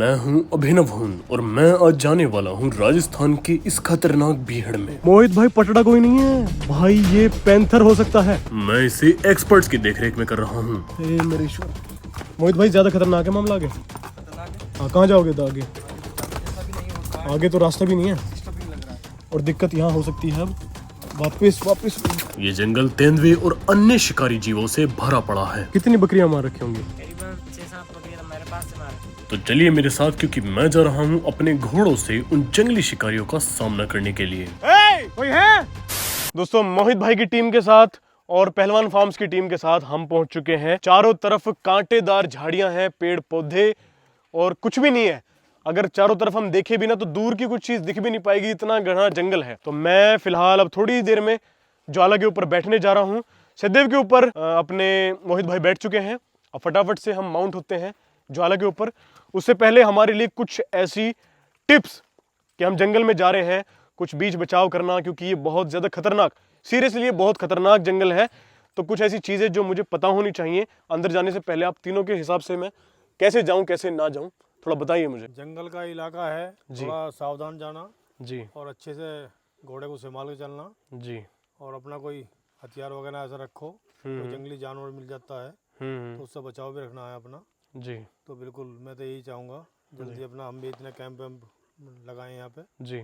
मैं हूं अभिनव हूं और मैं आज जाने वाला हूं राजस्थान की इस खतरनाक बीहड़ में। मोहित भाई पटड़ा कोई नहीं है भाई, ये पैंथर हो सकता है। मैं इसे एक्सपर्ट्स की देखरेख में कर रहा हूं। हे मेरे ईश्वर, मोहित भाई ज्यादा खतरनाक है मामला। आगे हाँ, कहाँ जाओगे? तो आगे तो रास्ता भी नहीं है और दिक्कत यहाँ हो सकती है। अब वापस ये जंगल तेंदुए और अन्य शिकारी जीवों से भरा पड़ा है। कितनी बकरियां मार रखी होंगी? करीबन 6-7 बकरियां मेरे पास से मार। तो चलिए मेरे साथ, क्योंकि मैं जा रहा हूं अपने घोड़ों से उन जंगली शिकारियों का सामना करने के लिए। कोई है? दोस्तों, मोहित भाई की टीम के साथ और पहलवान फार्म्स की टीम के साथ हम पहुंच चुके हैं। चारों तरफ कांटेदार झाड़ियां हैं, पेड़ पौधे और कुछ भी नहीं है। अगर चारों तरफ हम देखें भी ना तो दूर की कुछ चीज दिख भी नहीं पाएगी, इतना घना जंगल है। तो मैं फिलहाल अब थोड़ी देर में ज्वाला के ऊपर बैठने जा रहा हूँ। सदैव के ऊपर अपने मोहित भाई बैठ चुके हैं। अब फटाफट से हम माउंट होते हैं ज्वाला के ऊपर। उससे पहले हमारे लिए कुछ ऐसी टिप्स कि हम जंगल में जा रहे हैं, कुछ बीच बचाव करना, क्योंकि ये बहुत ज़्यादा खतरनाक, सीरियसली ये बहुत खतरनाक जंगल है। तो कुछ ऐसी चीज़ें जो मुझे पता होनी चाहिए अंदर जाने से पहले। आप तीनों के हिसाब से मैं कैसे जाऊं कैसे ना जाऊं, थोड़ा बताइए मुझे। जंगल का इलाका है, थोड़ा सावधान जाना जी और अच्छे से घोड़े को संभाल के चलना जी। और अपना कोई हथियार वगैरह ऐसा रखो, कोई जंगली जानवर मिल जाता है तो उससे बचाव भी रखना है अपना जी। तो बिल्कुल मैं तो यही चाहूँगा जल्दी अपना, हम भी इतने कैंप वैम्प लगाए यहाँ पे जी,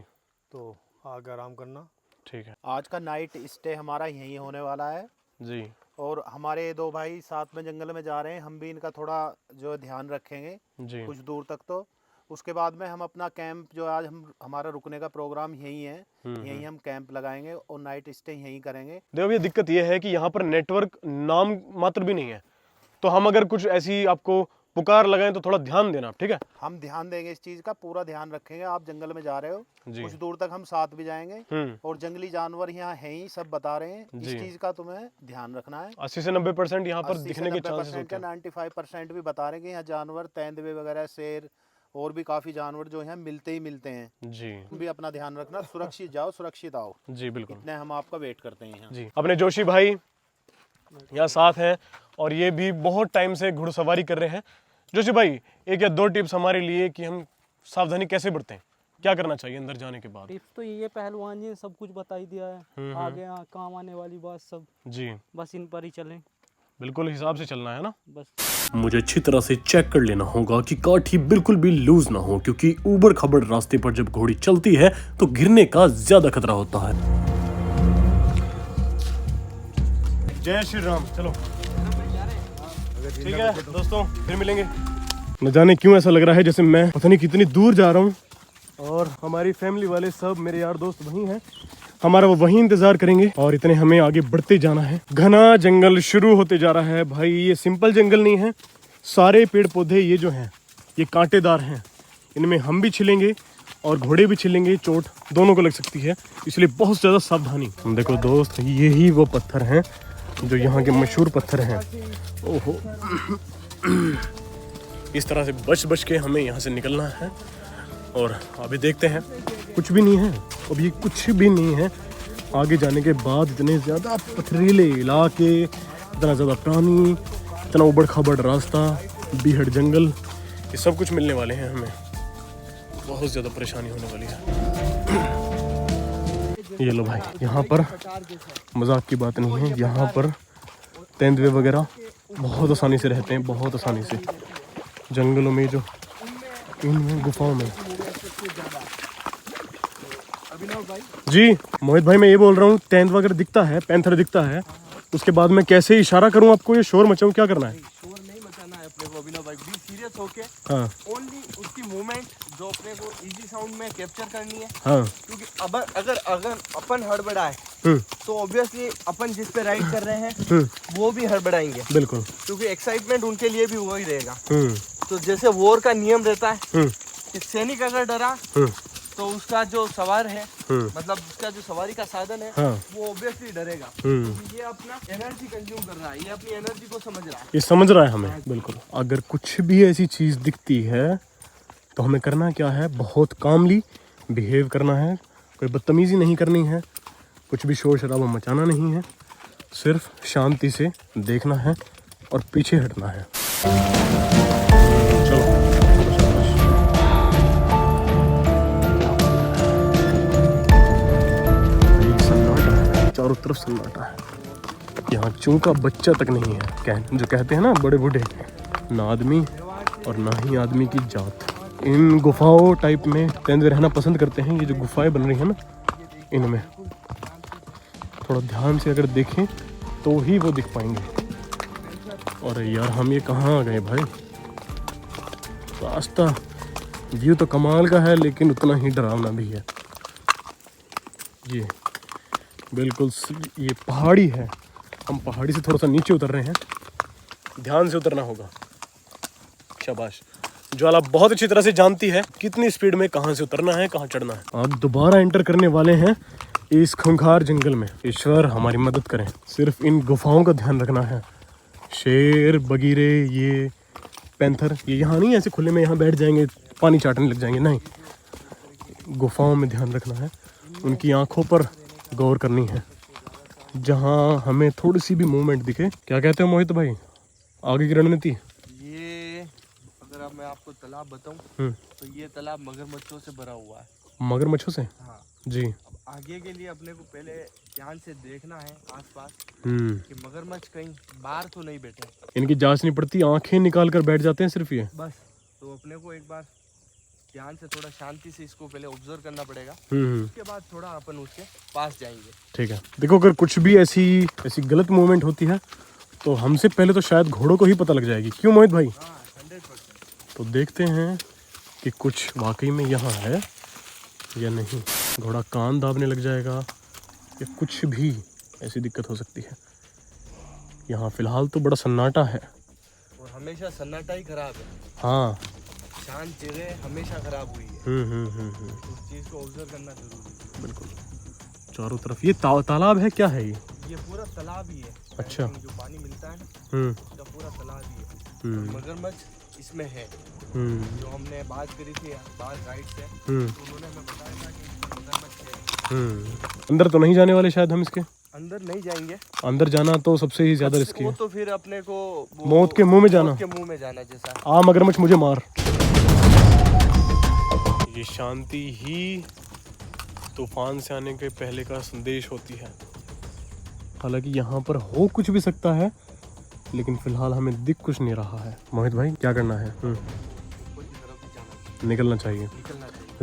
तो आके आराम करना। ठीक है आज का नाइट स्टे हमारा यहीं होने वाला है जी। और हमारे दो भाई साथ में जंगल में जा रहे हैं, हम भी इनका थोड़ा जो है ध्यान रखेंगे जी कुछ दूर तक। तो उसके बाद में हम अपना कैंप जो आज हमारा रुकने का प्रोग्राम यहीं है, यहीं हम कैंप लगाएंगे और नाइट स्टे यहीं करेंगे। देखो, ये दिक्कत ये है कि यहाँ पर नेटवर्क नाम मात्र भी नहीं है। तो हम अगर कुछ ऐसी आपको पुकार लगाएं तो थोड़ा ध्यान देना, ठीक है? हम ध्यान देंगे, इस चीज़ का पूरा ध्यान रखेंगे। आप जंगल में जा रहे हो, जी। कुछ दूर तक हम साथ भी जाएंगे और जंगली जानवर यहाँ है ही, सब बता रहे हैं। इस चीज़ का तुम्हें ध्यान रखना है। 80 से 90% यहाँ पर दिखने के चांसेस 90% होते हैं। 95% भी बता रहे हैं कि यहाँ जानवर, तेंदुए वगैरह, शेर और भी काफी जानवर जो हैं मिलते ही मिलते हैं। जी तुम भी अपना ध्यान रखना, सुरक्षित जाओ, सुरक्षित आओ। जी बिल्कुल इतने हम आपका वेट करते हैं यहाँ। जी। अपने जोशी भाई यहाँ साथ हैं और ये भी बहुत टाइम से घुड़सवारी कर रहे हैं। जोशी भाई, एक या दो टिप्स हमारे लिए कि हम सावधानी कैसे बरतें, क्या करना चाहिए अंदर जाने के बाद? टिप्स तो ये पहलवान जी ने सब कुछ बता ही दिया है। आगे यहाँ काम आने वाली बात सब, जी बस इन पर ही चलें। बिल्कुल हिसाब से चलना है ना। बस मुझे अच्छी तरह से चेक कर लेना होगा कि काठी बिल्कुल भी लूज ना हो, क्योंकि ऊबड़ खाबड़ रास्ते पर जब घोड़ी चलती है तो गिरने का ज्यादा खतरा होता है। जय श्री राम। चलो ठीक है दोस्तों, फिर मिलेंगे। न जाने क्यों ऐसा लग रहा है जैसे मैं पता नहीं कितनी दूर जा रहा हूँ और हमारी फैमिली वाले सब, मेरे यार दोस्त वहीं हैं। हमारा वो वहीं इंतजार करेंगे और इतने हमें आगे बढ़ते जाना है। घना जंगल शुरू होते जा रहा है भाई। ये सिंपल जंगल नहीं है, सारे पेड़ पौधे ये जो हैं ये कांटेदार हैं। इनमें हम भी छिलेंगे और घोड़े भी छिलेंगे, चोट दोनों को लग सकती है, इसलिए बहुत ज़्यादा सावधानी। देखो दोस्त, यही वो पत्थर हैं जो यहाँ के मशहूर पत्थर हैं। ओहो, इस तरह से बच बच के हमें यहाँ से निकलना है। और अभी देखते हैं, कुछ भी नहीं है, अब ये कुछ भी नहीं है। आगे जाने के बाद इतने ज़्यादा पथरीले इलाके, इतना ज़्यादा प्राणी, इतना उबड़ खाबड़ रास्ता, बीहड़ जंगल, ये सब कुछ मिलने वाले हैं हमें। बहुत ज़्यादा परेशानी होने वाली है। ये लो भाई, यहाँ पर मजाक की बात नहीं है, यहाँ पर तेंदुए वगैरह बहुत आसानी से रहते हैं, बहुत आसानी से जंगलों में, जो इन गुफाओं में। जी मोहित भाई, मैं ये बोल रहा हूँ, तेंदुआ अगर दिखता है, पैंथर दिखता है, उसके बाद मैं कैसे इशारा करूँ आपको, ये शोर मचाऊँ, क्या करना है? शोर नहीं मचाना है अपने को अभिनव भाई, बी सीरियस होके हाँ ओनली उसकी मूवमेंट जो अपने को इजी साउंड में कैप्चर करनी है। हाँ। क्योंकि अगर अपन हड़बड़ाए तो ऑब्वियसली अपन जिस पे राइड कर रहे हैं वो भी हड़बड़ाएंगे, बिल्कुल, क्योंकि एक्साइटमेंट उनके लिए भी वही रहेगा। तो जैसे वॉर का नियम रहता है कि सैनिक अगर डरा तो उसका जो सवार है, मतलब उसका जो सवारी का साधन है, वो ऑब्वियसली डरेगा। ये अपना एनर्जी कंज्यूम कर रहा है, ये अपनी एनर्जी को समझ रहा है, ये समझ रहा है हमें। बिल्कुल, अगर कुछ भी ऐसी चीज़ दिखती है तो हमें करना क्या है, बहुत कामली बिहेव करना है, कोई बदतमीज़ी नहीं करनी है, कुछ भी शोर शराबा मचाना नहीं है, सिर्फ शांति से देखना है और पीछे हटना है। चलो। चारों तरफ सन्नाटा है। यहाँ चूं का बच्चा तक नहीं है, जो कहते हैं ना बड़े बूढ़े, ना आदमी और ना ही आदमी की जात। इन गुफाओं टाइप में तेंदुए रहना पसंद करते हैं। ये जो गुफाएं बन रही हैं ना, इनमें थोड़ा ध्यान से अगर देखें तो ही वो दिख पाएंगे। और यार हम ये कहाँ आ गए भाई? रास्ता व्यू तो कमाल का है लेकिन उतना ही डरावना भी है। ये बिल्कुल ये पहाड़ी है, हम पहाड़ी से थोड़ा सा नीचे उतर रहे हैं, ध्यान से उतरना होगा। शाबाश, ज्वाला बहुत अच्छी तरह से जानती है कितनी स्पीड में कहाँ से उतरना है, कहाँ चढ़ना है। आप दोबारा एंटर करने वाले हैं इस खूंखार जंगल में। ईश्वर हमारी मदद करें। सिर्फ इन गुफाओं का ध्यान रखना है। शेर, बगीरे, ये पैंथर, ये यहाँ नहीं ऐसे खुले में यहाँ बैठ जाएंगे पानी चाटने लग जाएंगे, नहीं। गुफाओं में ध्यान रखना है, उनकी आंखों पर गौर करनी है। जहाँ हमें थोड़ी सी भी मूवमेंट दिखे, क्या कहते हो मोहित भाई, आगे की रणनीति? ये अगर अब मैं आपको तालाब बताऊं तो ये तालाब मगरमच्छों से भरा हुआ है। मगरमच्छों से? हाँ जी। अब आगे के लिए अपने को पहले ध्यान से देखना है आसपास कि मगरमच्छ कहीं बाहर तो नहीं बैठे। इनकी जांच नहीं पड़ती, आंखें निकाल कर बैठ जाते हैं सिर्फ ये। बस तो अपने को एक बार ध्यान से थोड़ा शांति से इसको पहले ऑब्जर्व करना पड़ेगा, उसके बाद थोड़ा अपन उसके पास जाएंगे। ठीक है। देखो अगर कुछ भी ऐसी गलत मूवमेंट होती है तो हमसे पहले तो शायद घोड़ों को ही पता लग जाएगी। क्यों मोहित भाई? 100%। तो देखते हैं कि कुछ वाकई में यहाँ है या नहीं। घोड़ा कान दाबने लग जाएगा या कुछ भी ऐसी दिक्कत हो सकती है। यहाँ फिलहाल तो बड़ा सन्नाटा है। और हमेशा सन्नाटा ही खराब है। हाँ, शांत जगह हमेशा खराब हुई है। उस चीज को ऑब्जर्व करना जरूरी है। बिल्कुल। चारों तरफ ये तालाब है, क्या है ये पूरा तालाब ही है। अच्छा। जो पानी मिलता है ना, उसका पूरा तालाब ही है। मगरमच्छ इसमें है। जो हमने बात करी थी बाहर गाइड से, तो उन्होंने हमें बताया था कि मगरमच्छ है। अंदर तो नहीं जाने वाले शायद हम इसके? अंदर नहीं जाएंगे। अंदर जाना तो सबसे ही ज्यादा रिस्की है। वो तो फिर अपने को मौत के मुंह में जाना। मौत के मुंह में जाना जैसा। आ मगरमच्छ मुझे मार। ये शांति ही तूफान से आने के पहले का संदेश होती है। हालांकि यहाँ पर हो कुछ भी सकता है लेकिन फिलहाल हमें दिख कुछ नहीं रहा है। मोहित भाई क्या करना है? निकलना चाहिए।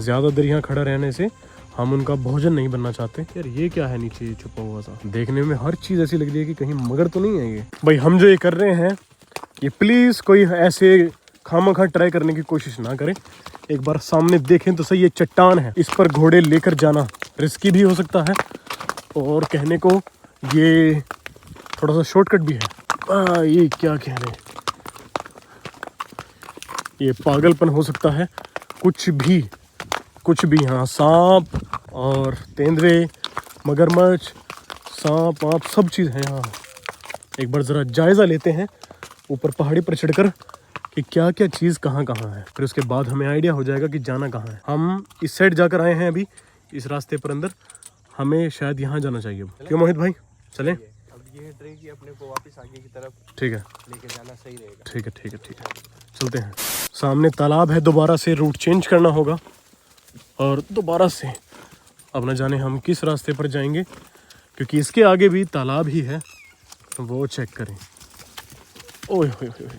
ज्यादा देर यहाँ खड़ा रहने से हम उनका भोजन नहीं बनना चाहते। यार ये क्या है नीचे छुपा हुआ सा? देखने में हर चीज ऐसी लग रही है कि कहीं मगर तो नहीं है ये। भाई हम जो ये कर रहे हैं ये प्लीज कोई ऐसे खामखा ट्राई करने की कोशिश ना करें। एक बार सामने देखें तो सही, ये चट्टान है, इस पर घोड़े लेकर जाना रिस्की भी हो सकता है और कहने को ये थोड़ा सा शॉर्टकट भी है। ये क्या कह रहे हैं, ये पागलपन हो सकता है। कुछ भी यहाँ सांप और तेंदुए, मगरमच्छ, सांप आप सब चीज़ है यहाँ। एक बार ज़रा जायज़ा लेते हैं ऊपर पहाड़ी पर चढ़कर कि क्या क्या चीज़ कहाँ कहाँ है, फिर उसके बाद हमें आइडिया हो जाएगा कि जाना कहाँ है। हम इस साइड जाकर आए हैं अभी, इस रास्ते पर अंदर, हमें शायद यहाँ जाना चाहिए। क्यों मोहित भाई चलें? अब ये ट्रेन की अपने को वापस आगे की तरफ ठीक है, लेके जाना सही रहेगा। ठीक है चलते हैं। सामने तालाब है, दोबारा से रूट चेंज करना होगा और दोबारा से अब न जाने हम किस रास्ते पर जाएंगे, क्योंकि इसके आगे भी तालाब ही है, वो चेक करें। ओए होए होए,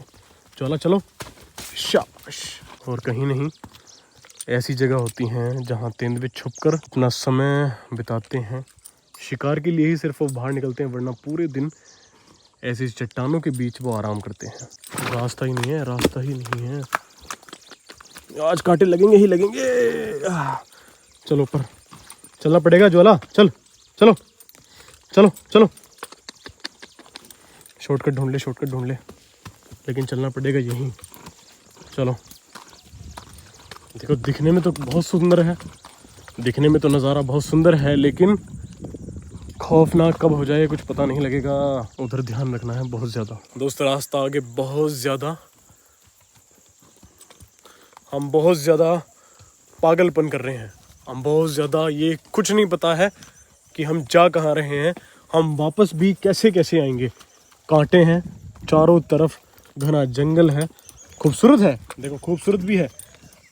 चलो चलो, शाबाश। और कहीं नहीं ऐसी जगह होती हैं जहाँ तेंदुए छुपकर अपना समय बिताते हैं। शिकार के लिए ही सिर्फ वो बाहर निकलते हैं, वरना पूरे दिन ऐसी चट्टानों के बीच वो आराम करते हैं। रास्ता ही नहीं है। आज कांटे लगेंगे ही लगेंगे। चलो ऊपर चलना पड़ेगा ज्वाला, चलो। शॉर्टकट ढूंढ ले, लेकिन चलना पड़ेगा यहीं। चलो। देखो दिखने में तो बहुत सुंदर है, दिखने में तो नज़ारा बहुत सुंदर है, लेकिन खौफनाक कब हो जाए कुछ पता नहीं लगेगा। उधर ध्यान रखना है बहुत ज़्यादा। दोस्त रास्ता आगे बहुत ज़्यादा, हम बहुत ज़्यादा पागलपन कर रहे हैं। हम बहुत ज़्यादा, ये कुछ नहीं पता है कि हम जा कहाँ रहे हैं, हम वापस भी कैसे आएंगे। कांटे हैं चारों तरफ, घना जंगल है, खूबसूरत है, देखो खूबसूरत भी है,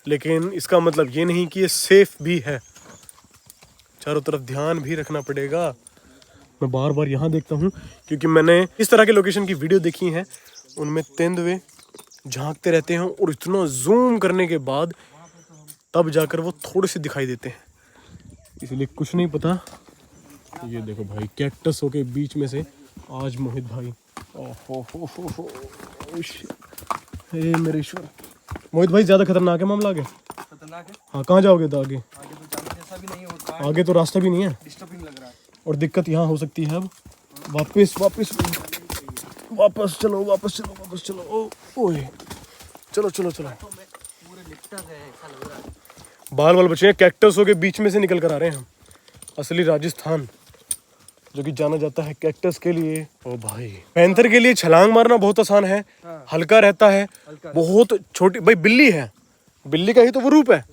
लेकिन इसका मतलब ये नहीं कि ये सेफ भी है। चारों तरफ ध्यान भी रखना पड़ेगा, मैं बार बार यहाँ देखता हूँ क्योंकि मैंने इस तरह के लोकेशन की वीडियो देखी है, उनमें तेंदुए झांकते रहते हैं और इतना जूम करने के बाद तब जाकर वो थोड़े से दिखाई देते हैं, इसलिए कुछ नहीं पता। ये देखो भाई, कैक्टसों के बीच में से आज मोहित भाई, ओहो हे मेरे ईश्वर। मोहित भाई ज़्यादा खतरनाक है मामला आगे? खतरनाक है। हाँ, कहाँ जाओगे तो आगे? आगे तो जाने जैसा भी नहीं होता, आगे तो रास्ता भी नहीं है, डिस्टर्बिंग लग रहा है। और दिक्कत यहाँ हो सकती है अब। वापस चलो ओए, चलो पूरे लिपटा गए ऐसा लग रहा है। बाल बचे हैं, कैक्टसों के बीच में से निकल कर आ रहे हैं हम। असली राजस्थान जो कि जाना जाता है कैक्टस के लिए। ओ भाई, पैंथर के लिए छलांग मारना बहुत आसान है, हल्का रहता है, बहुत छोटी भाई बिल्ली है, बिल्ली का ही तो वो रूप है।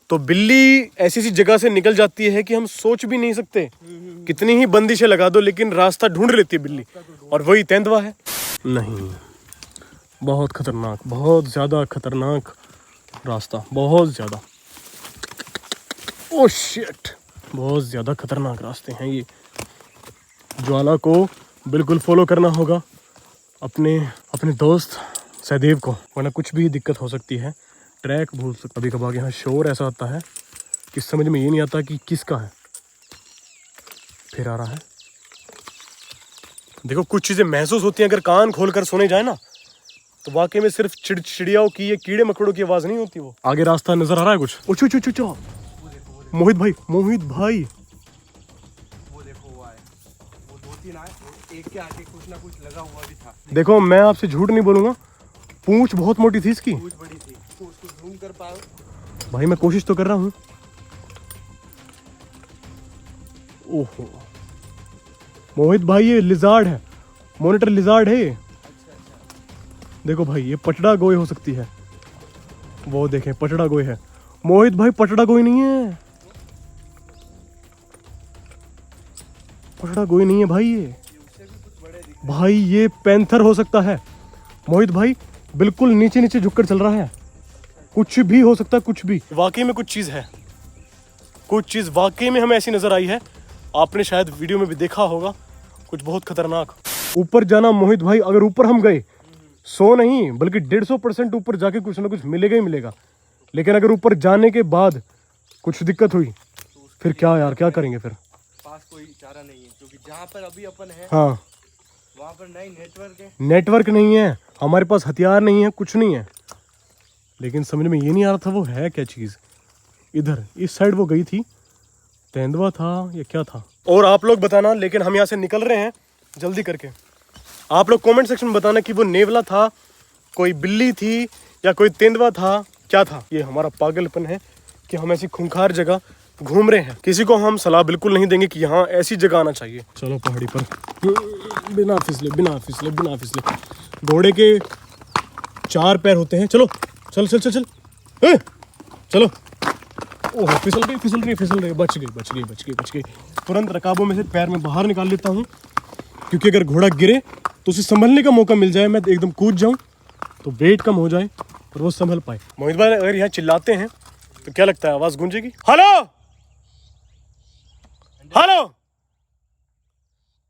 तो बिल्ली ऐसी सी जगह से निकल जाती है कि हम सोच भी नहीं सकते, कितनी ही बंदिशें लगा दो लेकिन रास्ता ढूंढ लेती है बिल्ली, और वही तेंदुआ है। नहीं, बहुत खतरनाक, बहुत ज्यादा खतरनाक रास्ता, बहुत ज्यादा। ओह शिट, बहुत ज्यादा खतरनाक रास्ते हैं ये। ज्वाला को बिल्कुल फॉलो करना होगा, अपने दोस्त सहदेव को, वरना कुछ भी दिक्कत हो सकती है, ट्रैक भूल सकता। कभी कभार यहाँ शोर ऐसा आता है कि समझ में ये नहीं आता कि किसका है। फिर आ रहा है, देखो कुछ चीजें महसूस होती हैं, अगर कान खोल कर सोने जाए ना तो वाकई में सिर्फ चिड़ियाओं की, ये कीड़े मकोड़ों की आवाज नहीं होती। वो आगे रास्ता नजर आ रहा है कुछ। ओचो मोहित भाई, वो देखो हुआ है, वो 2-3 आए, एक के आगे कुछ ना कुछ लगा हुआ भी था। देखो मैं आपसे झूठ नहीं बोलूंगा, पूंछ बहुत मोटी थी इसकी। पूंछ बड़ी थी, तो उसको जूम कर पाओ। भाई मैं कोशिश तो कर रहा हूँ। ओहो मोहित भाई, ये लिजार्ड है, मॉनिटर लिजार्ड है ये। देखो भाई, ये पटड़ा गोई हो सकती है। वो देखें, पटड़ा गोई है। मोहित भाई पटड़ा गोई नहीं है, पटड़ा गोई नहीं है भाई ये। भाई ये पैंथर हो सकता है। मोहित भाई बिल्कुल नीचे नीचे झुककर चल रहा है, कुछ भी हो सकता है, कुछ भी। वाकई में कुछ चीज है, कुछ चीज वाकई में हमें ऐसी नजर आई है, आपने शायद वीडियो में भी देखा होगा, कुछ बहुत खतरनाक। ऊपर जाना मोहित भाई, अगर ऊपर हम गए 100 नहीं बल्कि 150% ऊपर जाके कुछ ना कुछ मिलेगा ही मिलेगा। लेकिन अगर ऊपर जाने के बाद कुछ दिक्कत हुई फिर क्या यार, क्या करेंगे फिर? पास कोई चारा नहीं है, क्योंकि जहाँ पर अभी अपन है हाँ, वहाँ पर नहीं नेटवर्क है, नेटवर्क नहीं है, हमारे पास हथियार नहीं है, कुछ नहीं है। लेकिन समझ में ये नहीं आ रहा था वो है क्या चीज़। इधर इस साइड वो गई थी, तेंदुआ था या क्या था? और आप लोग बताना, लेकिन हम यहाँ से निकल रहे हैं जल्दी करके। आप लोग कमेंट सेक्शन में बताना कि वो नेवला था, कोई बिल्ली थी, या कोई तेंदुआ था, क्या था। ये हमारा पागलपन है कि हम ऐसी खूंखार जगह घूम रहे हैं। किसी को हम सलाह बिल्कुल नहीं देंगे कि यहाँ ऐसी जगह आना चाहिए। चलो पहाड़ी पर बिना फिसले। घोड़े के 4 पैर होते हैं। चलो चल चलो। ओह फिसल रही, बच गई। तुरंत रकाबों में से पैर में बाहर निकाल लेता हूँ, क्योंकि अगर घोड़ा गिरे तो उसे संभलने का मौका मिल जाए, मैं एकदम कूद जाऊँ तो वेट कम हो जाए और वो संभल पाए। मोहित भाई अगर यहाँ चिल्लाते हैं तो क्या लगता है आवाज गूंजेगी? हेलो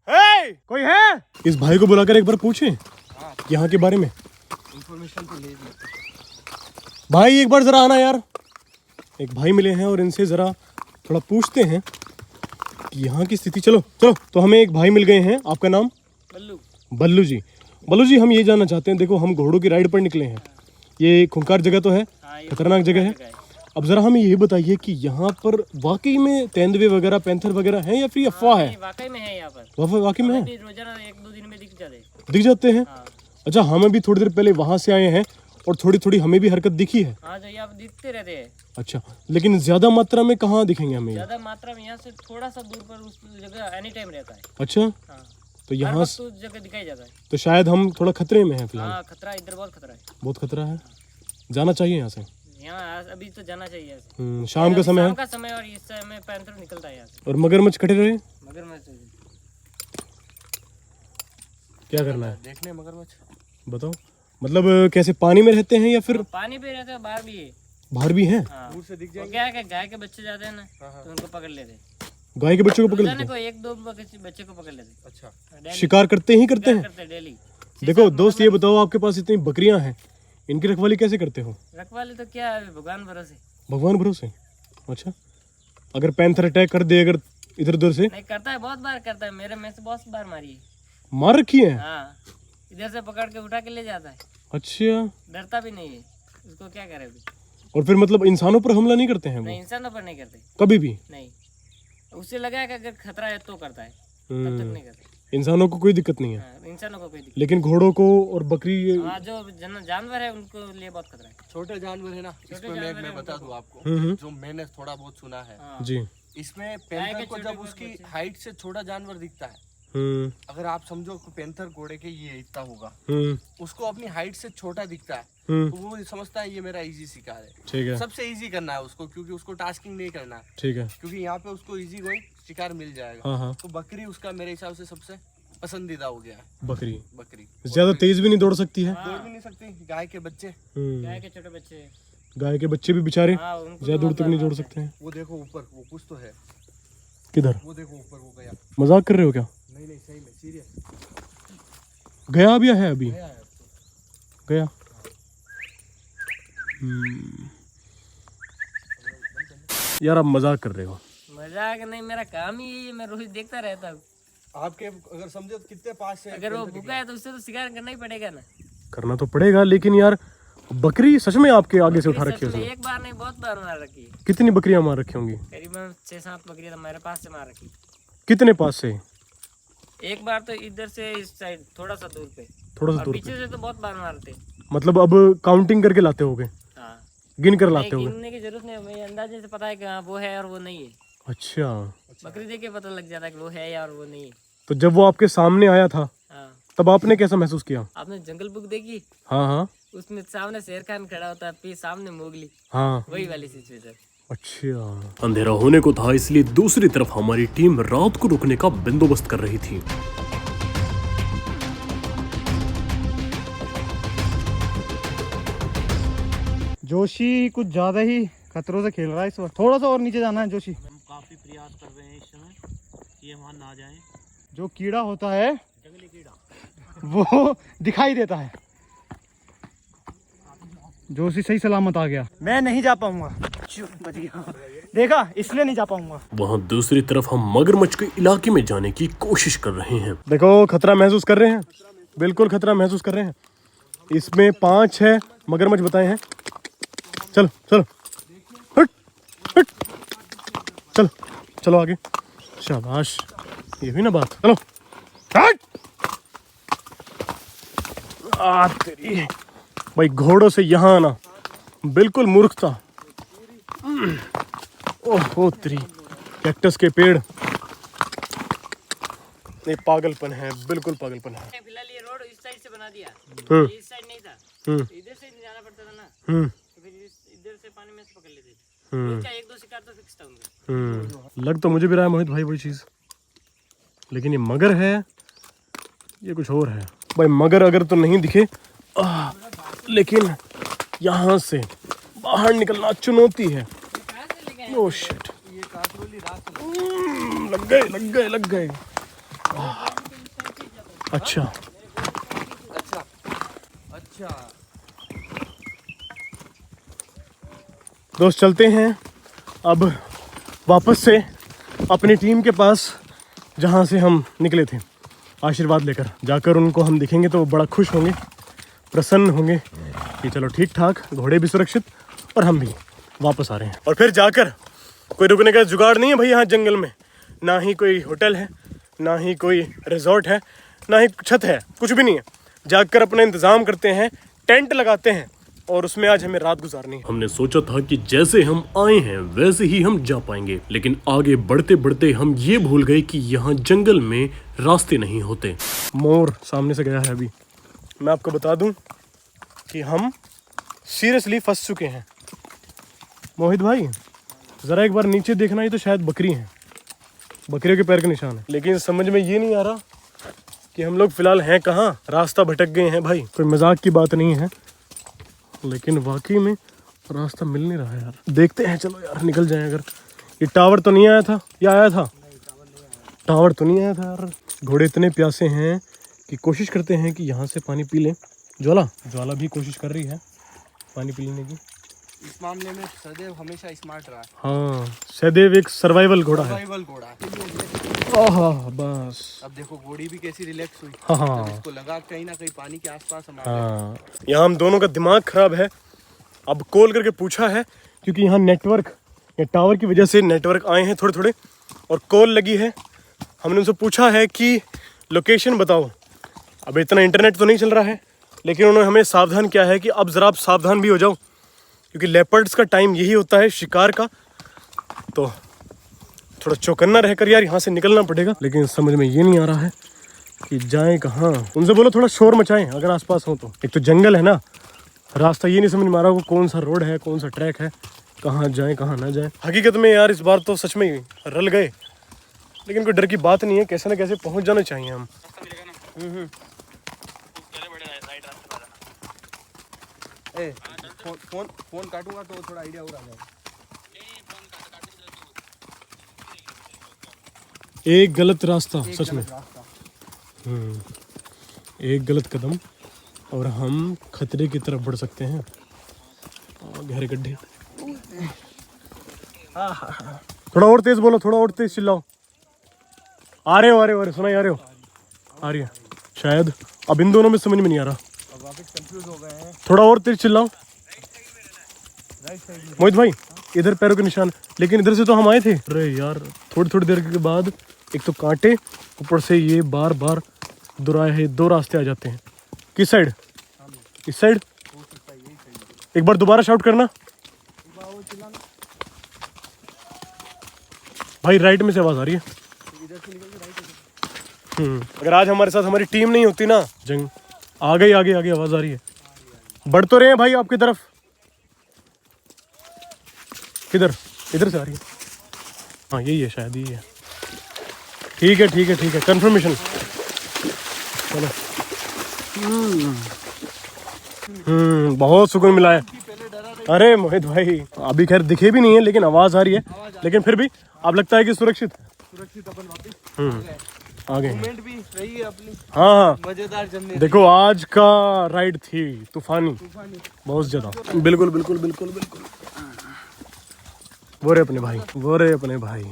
हे, कोई है? इस भाई को बुलाकर एक बार पूछें यहाँ के बारे में। इंफॉर्मेशन तो ले ली। भाई एक बार जरा आना यार, एक भाई मिले हैं और इनसे जरा थोड़ा पूछते हैं कि यहाँ की स्थिति। चलो तो हमें एक भाई मिल गए हैं। आपका नाम? बल्लू जी, हम ये जानना चाहते हैं, देखो हम घोड़ों की राइड पर निकले हैं, ये खूंखार जगह तो है, खतरनाक जगह है। अब जरा हमें ये बताइए कि यहाँ पर वाकई में तेंदुए वगैरह, पैंथर वगैरह हैं या फिर अफवाह है? वाकई में है यहाँ पर, वाकई में है, रोजाना 1-2 दिन में दिख जाते हैं। अच्छा, हमें भी थोड़ी देर पहले वहां से आए हैं और थोड़ी हमें भी हरकत दिखी है। हाँ, जो यहाँ दिखते रहते हैं। अच्छा, लेकिन ज्यादा मात्रा में कहाँ दिखेंगे हमें? ज्यादा मात्रा में यहाँ से थोड़ा सा दूर पर उस जगह एनी टाइम रहता है। अच्छा, हाँ। तो यहाँ उस जगह दिखाई जाता है। तो शायद हम थोड़ा खतरे में हैं फिलहाल। हाँ, खतरा इधर बहुत खतरा है। बहुत खतरा है, जाना चाहिए यहाँ से। यहाँ अभी तो जाना चाहिए यहाँ से। शाम का समय है, शाम का समय, और इस समय पैंथर निकलता है यहाँ से। और मगरमच्छ खड़े रहे, मगरमच्छ क्या करना है? देखने मगरमच्छ बताओ, मतलब कैसे पानी में रहते हैं या फिर पानी पे रहते हैं, बाहर भी है। बाहर भी हैं? हाँ। दूर से दिख वो जाएंगे। क्या है कि गाय के बच्चे जाते हैं ना, तो उनको पकड़ लेते हैं। गाय के बच्चों को पकड़ रोजाना लेते को एक दो बच्चे को पकड़ लेते। अच्छा। हैं? शिकार करते हैं करते डेली। देखो दोस्त, ये बताओ आपके पास इतनी बकरियां हैं, इनकी रखवाली कैसे करते हो? रखवाली तो क्या है, भगवान भरोसे। भगवान भरोसे। अच्छा, अगर पैंथर अटैक कर दे अगर इधर उधर से? नहीं करता है, बहुत बार करता है, मेरे में से बहुत बार मारी है। मार रखी है? हाँ, इधर से पकड़ के उठा के ले जाता है, अच्छा, डरता भी नहीं है। उसको क्या करे अभी? और फिर मतलब इंसानों पर हमला नहीं करते हैं वो? नहीं, इंसानों पर नहीं करते कभी भी नहीं। उससे लगा कि अगर खतरा है तो करता है, तब तक नहीं करते। इंसानों को कोई दिक्कत नहीं है, हाँ, इंसानों को कोई दिक्कत। लेकिन घोड़ों को और बकरी हाँ, जो जानवर है उनको लिए बहुत खतरा है। छोटे जानवर है ना, इसमें मैं बता दूं आपको, जो मैंने थोड़ा बहुत सुना है। जी। इसमें पैंथर को जब उसकी हाइट से छोटा जानवर दिखता है, अगर आप समझो कि पैंथर घोड़े के ये इतना होगा, उसको अपनी हाइट से छोटा दिखता है, तो वो समझता है ये मेरा इजी शिकार है। ठीक है, सबसे इजी करना है उसको, क्योंकि उसको टास्किंग नहीं करना है, ठीक है। क्योंकि यहाँ पे उसको इजी कोई शिकार मिल जाएगा। हाँ। तो बकरी उसका मेरे हिसाब से सबसे पसंदीदा हो गया है। बकरी बकरी ज्यादा तेज भी नहीं दौड़ सकती है? दौड़ भी नहीं सकती। गाय के बच्चे, गाय के छोटे बच्चे, गाय के बच्चे भी बेचारे हाँ, उनको ज्यादा दूर तक नहीं दौड़ सकते हैं। वो देखो ऊपर, वो कुछ तो है, किधर? वो देखो ऊपर, वो गया। मजाक कर रहे हो क्या? नहीं नहीं, सही में सीरियस गया भी है अभी? गया है अब तो। गया। यार आप मजाक कर रहे हो? मजाक नहीं, मेरा काम ही है, मैं रोज देखता रहता हूँ। आपके अगर समझो तो कितने पास से अगर वो भूखा है तो उससे तो शिकार करना ही पड़ेगा ना। करना तो पड़ेगा, लेकिन यार बकरी सच में आपके आगे से उठा रखी है सच में उसने? एक बार नहीं, बहुत बार मार रखी है। कितनी बकरियां मार रखी होंगी? करीबन 6-7 बकरियां तो मेरे पास से मार रखी। कितने पास से? एक बार तो इधर से इस साइड थोड़ा सा दूर पे, थोड़ा सा और दूर पीछे से तो बहुत बार मारते। मतलब अब काउंटिंग करके लाते होगे, हाँ, गिन कर नहीं, लाते होगे? गिनने की जरूरत नहीं, हमें अंदाजे से पता है कि हाँ वो है और वो नहीं है। अच्छा, बकरी देख के पता लग जाता है कि वो है या और वो नहीं है। तो जब वो आपके सामने आया था हाँ, तब आपने कैसा महसूस किया? आपने जंगल बुक देखी? हाँ हाँ उसमें सामने शेर खान खड़ा होता है, फिर सामने मोगली, हाँ। वही वाली सिचुएशन। अच्छा, अंधेरा होने को था, इसलिए दूसरी तरफ हमारी टीम रात को रुकने का बंदोबस्त कर रही थी। जोशी कुछ ज्यादा ही खतरों से खेल रहा है इस वक्त। थोड़ा सा और नीचे जाना है जोशी। हम काफी प्रयास कर रहे हैं इस समय कि हम वहाँ ना जाएं। जो कीड़ा होता है जंगली कीड़ा, वो दिखाई देता है। जोशी सही सलामत आ गया। मैं नहीं जा पाऊंगा, देखा, इसलिए नहीं जा पाऊंगा। वहाँ दूसरी तरफ हम मगरमच्छ के इलाके में जाने की कोशिश कर रहे हैं। देखो, खतरा महसूस कर रहे हैं, बिल्कुल खतरा महसूस कर रहे हैं। इसमें 5 है मगरमच्छ बताए हैं। चलो चलो, हट हट, चलो चलो आगे। शाबाश, ये हुई ना बात। चलो हट। तेरी भाई, घोड़ों से यहाँ आना बिल्कुल मूर्खता। ओह तेरी, कैक्टस के पेड़, ये पागलपन है, बिल्कुल पागलपन है। फिलहाल ये रोड इस साइड से बना दिया, इस साइड नहीं था, इधर से जाना पड़ता था ना, तो फिर इधर से पानी में से पकड़ लेते। उसका 1-2 शिकार तो फिक्स था उनका। लग तो मुझे भी रहा है मोहित भाई वही चीज, लेकिन ये मगर है, ये कुछ और है भाई। मगर अगर तो नहीं दिखे, लेकिन यहाँ से बाहर निकलना चुनौती है। ओह शिट, लग गए लग गए लग गए। अच्छा अच्छा अच्छा, दोस्त, चलते हैं अब वापस से अपनी टीम के पास, जहाँ से हम निकले थे, आशीर्वाद लेकर। जाकर उनको हम दिखेंगे तो वो बड़ा खुश होंगे, प्रसन्न होंगे कि चलो ठीक ठाक, घोड़े भी सुरक्षित और हम भी वापस आ रहे हैं। और फिर जाकर कोई रुकने का जुगाड़ नहीं है भाई यहाँ जंगल में, ना ही कोई होटल है, ना ही कोई रिजॉर्ट है, ना ही छत है, कुछ भी नहीं है। जाकर अपना इंतज़ाम करते हैं, टेंट लगाते हैं और उसमें आज हमें रात गुजारनी है। हमने सोचा था कि जैसे हम आए हैं वैसे ही हम जा पाएंगे, लेकिन आगे बढ़ते बढ़ते हम ये भूल गए कि यहाँ जंगल में रास्ते नहीं होते। मोर सामने से गया है अभी। मैं आपको बता दूं कि हम सीरियसली फंस चुके हैं। मोहित भाई, ज़रा एक बार नीचे देखना, ही तो शायद बकरी हैं, बकरियों के पैर के निशान है। लेकिन समझ में ये नहीं आ रहा कि हम लोग फिलहाल हैं कहाँ, रास्ता भटक गए हैं भाई। कोई मजाक की बात नहीं है, लेकिन वाकई में रास्ता मिल नहीं रहा है यार। देखते हैं, चलो यार निकल जाए। अगर ये टावर तो नहीं आया था, या आया था? टावर तो नहीं आया था यार। घोड़े इतने प्यासे हैं कि कोशिश करते हैं कि यहाँ से पानी पी लें। ज्वाला भी कोशिश कर रही है पानी पी लेने की। इस मामले में सदैव हमेशा स्मार्ट रहा है। हाँ, सहदेव एक सर्वाइवल घोड़ा है। सर्वाइवल घोड़ा है। आहा, बस अब देखो घोड़ी भी कैसी रिलैक्स हुई। हाँ जब इसको लगा कहीं ना कहीं पानी के आसपास हम आ गए। हाँ। यहाँ हम दोनों का दिमाग खराब है। अब कॉल करके पूछा है क्योंकि यहाँ नेटवर्क या टावर की वजह से नेटवर्क आए हैं थोड़े थोड़े और कॉल लगी है। हमने उनसे पूछा है कि लोकेशन बताओ। अब इतना इंटरनेट तो नहीं चल रहा है, लेकिन उन्होंने हमें सावधान किया है कि अब ज़रा आप सावधान भी हो जाओ, क्योंकि लेपर्ड्स का टाइम यही होता है शिकार का। तो थोड़ा चौकन्ना रहकर यार यहाँ से निकलना पड़ेगा। लेकिन समझ में ये नहीं आ रहा है कि जाएं कहाँ। उनसे बोलो थोड़ा शोर मचाएं अगर आसपास हो तो। एक तो जंगल है ना, रास्ता ये नहीं समझ में आ रहा कौन सा रोड है, कौन सा ट्रैक है, कहाँ जाएं कहाँ ना जाएं। हकीकत में यार इस बार तो सच में रल गए, लेकिन कोई डर की बात नहीं है, कैसे ना कैसे पहुँच जाना चाहिए हम। ए, फोन काटूंगा तो थोड़ा आइडिया और आ जाएगा। एक गलत रास्ता सच में। एक गलत कदम और हम खतरे की तरफ बढ़ सकते हैं। गहरे गड्ढे। थोड़ा और तेज बोलो, थोड़ा और तेज चिल्लाओ। आ रहे हो सुनाई आ रहे हो? आ रही है शायद। अब इन दोनों में समझ में नहीं आ रहा। अब वापस कंफ्यूज हो गए हैं। थोड़ा और तेज चिल्लाओ मोहित भाई। इधर पैरों के निशान, लेकिन इधर से तो हम आए थे। अरे यार थोड़ी थोड़ी देर के बाद एक तो कांटे, ऊपर से ये बार बार दोराहे दो रास्ते आ जाते हैं। किस साइड? इस साइड। एक बार दोबारा शाउट करना भाई। राइट में से आवाज आ रही है। अगर आज हमारे साथ हमारी टीम नहीं होती ना, जंग आगे आगे आगे आवाज आ रही है। बढ़ तो रहे हैं भाई आपकी तरफ। किधर? इधर से आ रही है। हाँ यही है शायद, यही है। ठीक है ठीक है ठीक है, कंफर्मेशन। चलो। बहुत सुकून मिला है। अरे मोहित भाई अभी खैर दिखे भी नहीं है, लेकिन आवाज आ रही है। लेकिन फिर भी अब लगता है कि सुरक्षित अपन वापस आ गए। मूवमेंट भी रही है अपनी। हाँ मजेदार जर्नी। देखो आज का राइड थी तूफानी, बहुत ज्यादा। बिल्कुल बिल्कुल बिल्कुल बिल्कुल। वो रहे अपने भाई,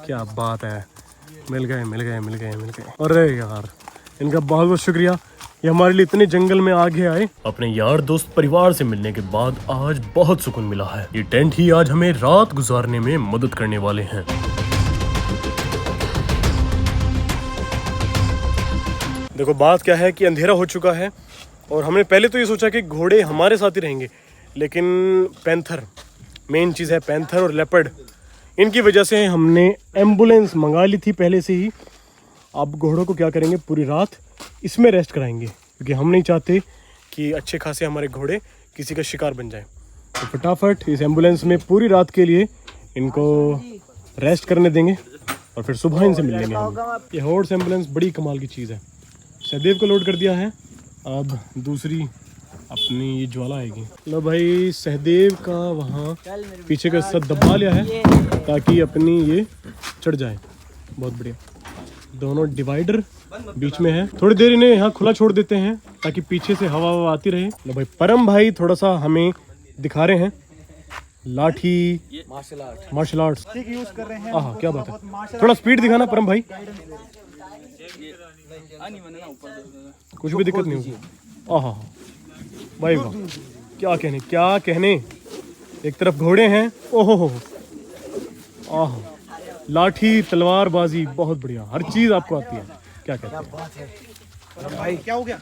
क्या बात है। मिल गए। अरे यार इनका बहुत बहुत शुक्रिया, ये हमारे लिए इतने जंगल में आगे आए। अपने यार दोस्त परिवार से मिलने के बाद आज बहुत सुकून मिला है। ये टेंट ही आज हमें रात गुजारने में मदद करने वाले हैं। देखो बात क्या है कि अंधेरा हो चुका है और हमने पहले तो ये सोचा कि घोड़े हमारे साथ ही रहेंगे, लेकिन पैंथर मेन चीज़ है। पैंथर और लेपर्ड, इनकी वजह से हमने एम्बुलेंस मंगा ली थी पहले से ही। अब घोड़ों को क्या करेंगे, पूरी रात इसमें रेस्ट कराएंगे, क्योंकि हम नहीं चाहते कि अच्छे खासे हमारे घोड़े किसी का शिकार बन जाए। तो फटाफट इस एम्बुलेंस में पूरी रात के लिए इनको रेस्ट करने देंगे और फिर सुबह इनसे मिल लेंगे हम। ये हॉर्स एम्बुलेंस बड़ी कमाल की चीज़ है। सहदेव को लोड कर दिया है, अब दूसरी अपनी ये ज्वाला आएगी। लो भाई सहदेव का वहाँ पीछे का हिस्सा दबा लिया है ताकि अपनी ये चढ़ जाए। बहुत बढ़िया। दोनों डिवाइडर बीच में है। थोड़ी देर इन्हें यहाँ खुला छोड़ देते हैं ताकि पीछे से हवा आती रहे। लो भाई परम भाई थोड़ा सा हमें दिखा रहे हैं लाठी मार्शल आर्ट्स यूज कर रहे हैं। हाँ क्या बात है, थोड़ा स्पीड दिखाना परम भाई। कुछ भी दिक्कत नहीं होगी। आहा भाई वाह, क्या कहने। एक तरफ घोड़े हैं, ओहो आह, लाठी तलवारबाजी बहुत बढ़िया, हर चीज आपको आती है। क्या कहते हैं भाई क्या हो गया?